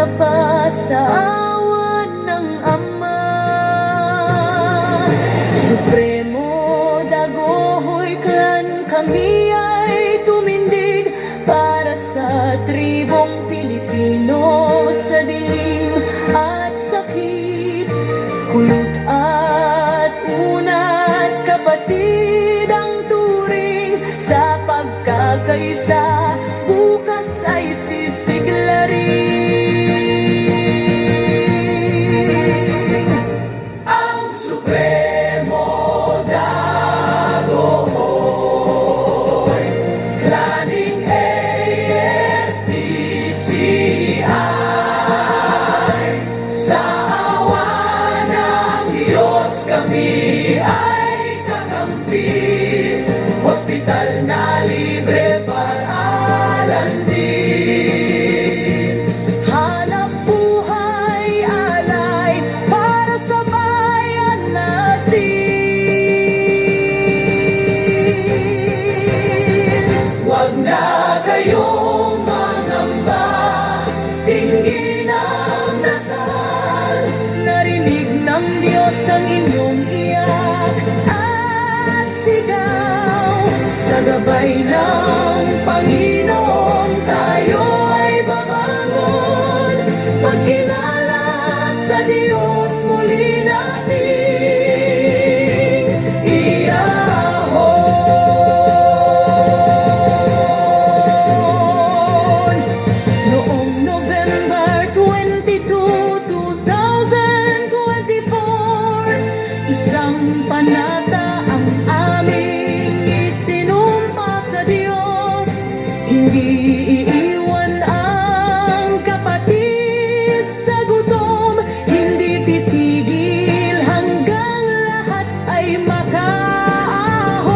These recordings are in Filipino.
sa pasaawan ng Ama. Supremo dagohoy kan kami ay tumindig para sa tribong Pilipino sa dilim at sakit, kulot at unat, kapatid ang turing sa pagkakaisa, bukas ay sisiglarin. Ang Supremo dagohoy, klaning ASDCI, sa awa ng Diyos kami ay kakampi, hospital na libre paralan din. Hanap buhay alay para sa bayan natin. Huwag na kayong mangamba, tingin ang dasal, narinig ng Diyos ang inyong iyak at sigaw. Sa gabay ng Panginoon tayo ay babangon, magkilala sa Diyos muli nating iahon. Noong November 22, 2024, isang panata ang aming isinumpa sa Diyos. Hindi iiwan ang kapatid sa gutom, hindi titigil hanggang lahat ay makaahon.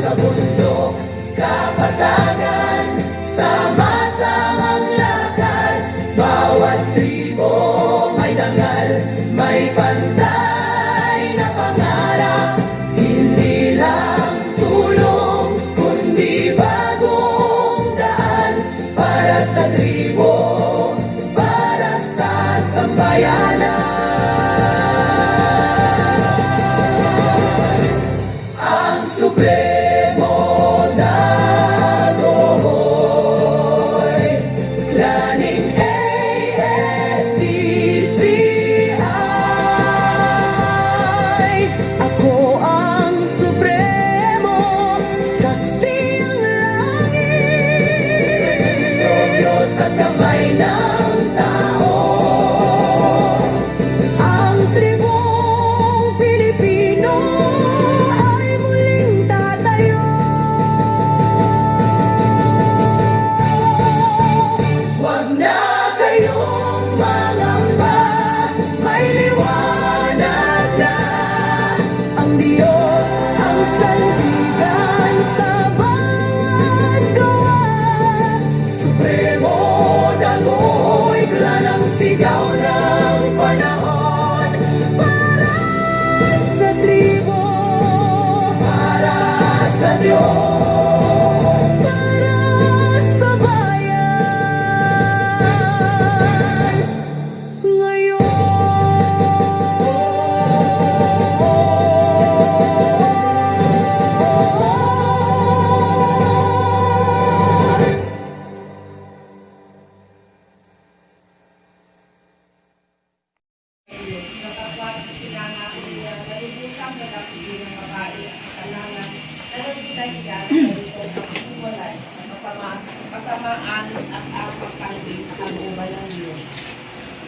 Sa bundok, kapatagan, sama-samang lakad, bawat tribo may dangal, may pantay na pangarap, hindi lang tulong kundi bagong daan para sa tribo, para sa sambayanan. Ang Supremo dagohoy, klaning ASDCI. Ako ang Supremo, saksi ang langit, Diyos at kamay ng tao. Ang tribong Pilipino ay muling tatayo. Huwag na kayong mangamba, may liwanag na. Ang Diyos ang sandigan sa bawat gawa. Supremo dagohoy, klanang sigaw ng panahon, para sa tribo, para sa Diyos, para sa bayan. Ngayon kasamaan at ang pagkalbi sa kalooban ng Diyos.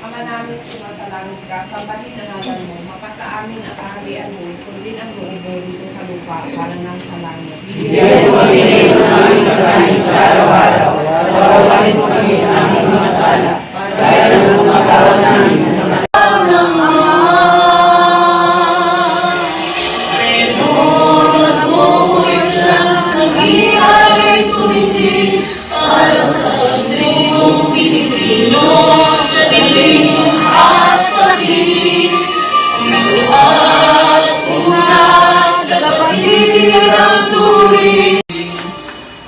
Ama namin sumasalangit ka, sambahin na natin mo, mapasa amin ang kaharian mo, sundin ang loob mo dito sa lupa, para nang sa langit. Bigyan mo kami ngayon ng aming kakain sa araw-araw, at tawarin mo kami sa aming mga sala, gaya ng mga tawad namin sa mga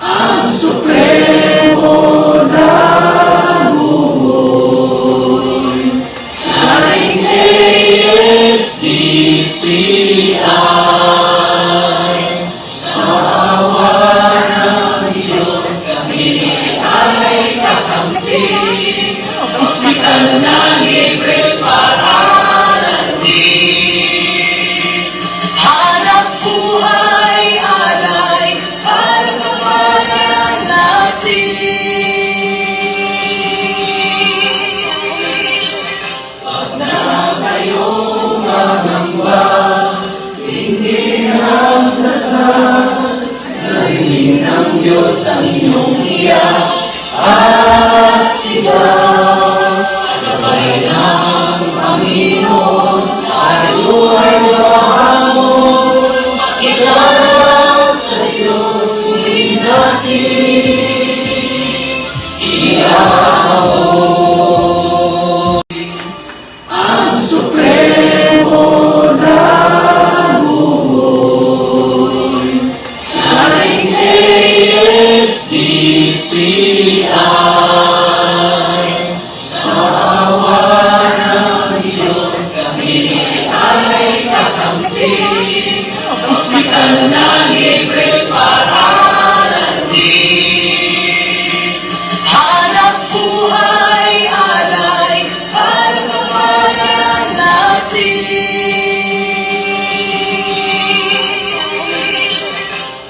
Ang Supremo dagohoy. Hanap buhay alay para sa bayan natin. Diyos ang inyong iyak at sigaw. Sabay ng Panginoon, tayo ay mahamon. Makilala sa Diyos, muli natin iahon. Ang Supremo na buhay, naring ASDCI, sa awa ng Diyos kami ay kakampi. Hospital na libre para din. Hanap buhay alay para sa bayan natin.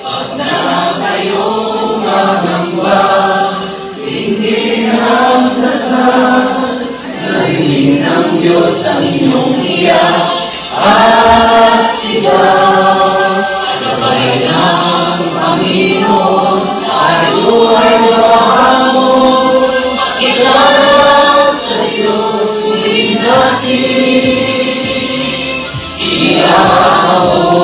Pag na kayong magangwa, tingin ang dasal, narinig ng Diyos ang inyong iyak at sigaw. Sabay ng Panginoon, tayo ay mahamon. Makilala sa Diyos, muli natin iahon.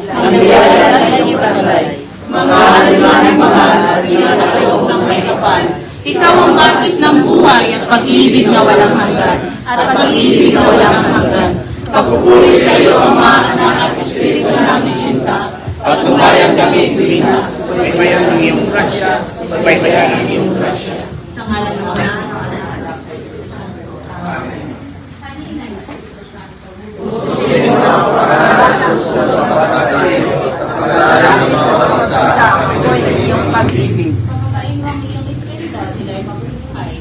Ang biyaya na inyong taglay, mga halimaming mahal at tinatayong ng may kapal. Ikaw ang batis ng buhay at pag-ibig na walang hanggan, at pag-ibig na walang hanggan. Pagpupuri sa iyo, Ama, Anak at Espiritu namin sinta. Patunayan kami, Pilipinas, pagbaybayan ng iyong grasya, pagbaybayan ng iyong grasya. Sa ngalan ng Ama, ng Anak at ng Espiritu Santo. Amen. Kanina, Espiritu Santo. Sa ako'y iyong pag-ibig. Pagkain mo ang iyong Espiritu at sila'y mabuhay.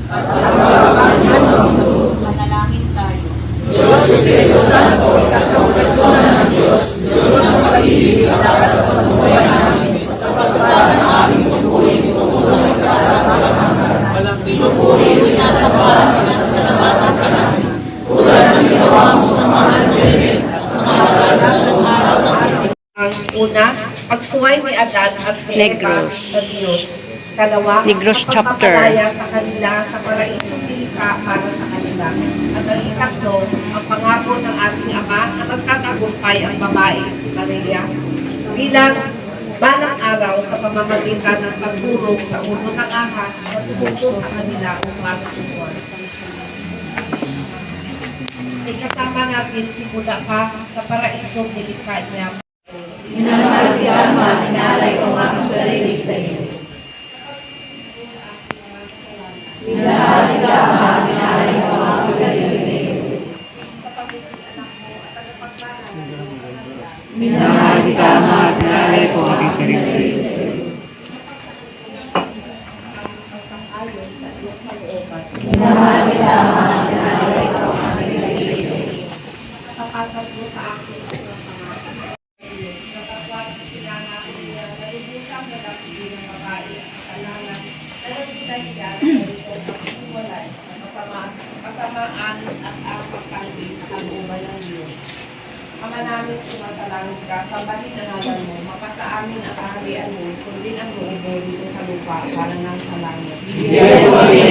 Manalangin tayo. Diyos, Espiritu Santo, ikatlong persona ng Diyos, Diyos ng pag-ibig at sa pagbuhay namin, sa pagpapala ng aming tungkulin tungo sa kasama-kasama. Pinupuri, sinasabahan, pinasalamatan ka namin. Tulad ng ginawa mo sa mga Jebel, sa mga nagagawa ng araw ng ating. Ang una, pagsuway ni Adan at ni Eva sa Diyos. Kalawa, Negros ang chapter. pagpapalaya sa kanila sa paraisong nilikha para sa kanila. At ang ikatlo, ang pangako ng ating Ama na magtatagumpay ang babae si Maria bilang balang araw sa pamamagitan ng pagturog sa ulo ng ahas at tumuto sa kanila upang masuwan. Ikasama natin simula pa sa paraisong nilikha niya. Minamahal ki Ama, inaalay ko ang aking sarili sa iyo. Minamahal ki Ama, inaalay ko ang aking sarili sa iyo. Minamahal ki Ama, inaalay ko ang aking sarili sa iyo. Minamahal ki Ama, inaalay ko ang aking sarili sa iyo. Kapasok mo sa akin ang pangako. Sa kapwa pinangalan niya, nalubusang nalapili ng babae at kasalanan, nalapitan niya sa ito ang hiwalay, kasamaan at ang pagkanggi sa kalooban ng Diyos. Ama namin sumasalangit ka, sambahin ang ngalan mo, mapasa amin ang kaharian mo, sundin ang loob mo dito sa lupa, para nang sa langit. Bigyan mo kami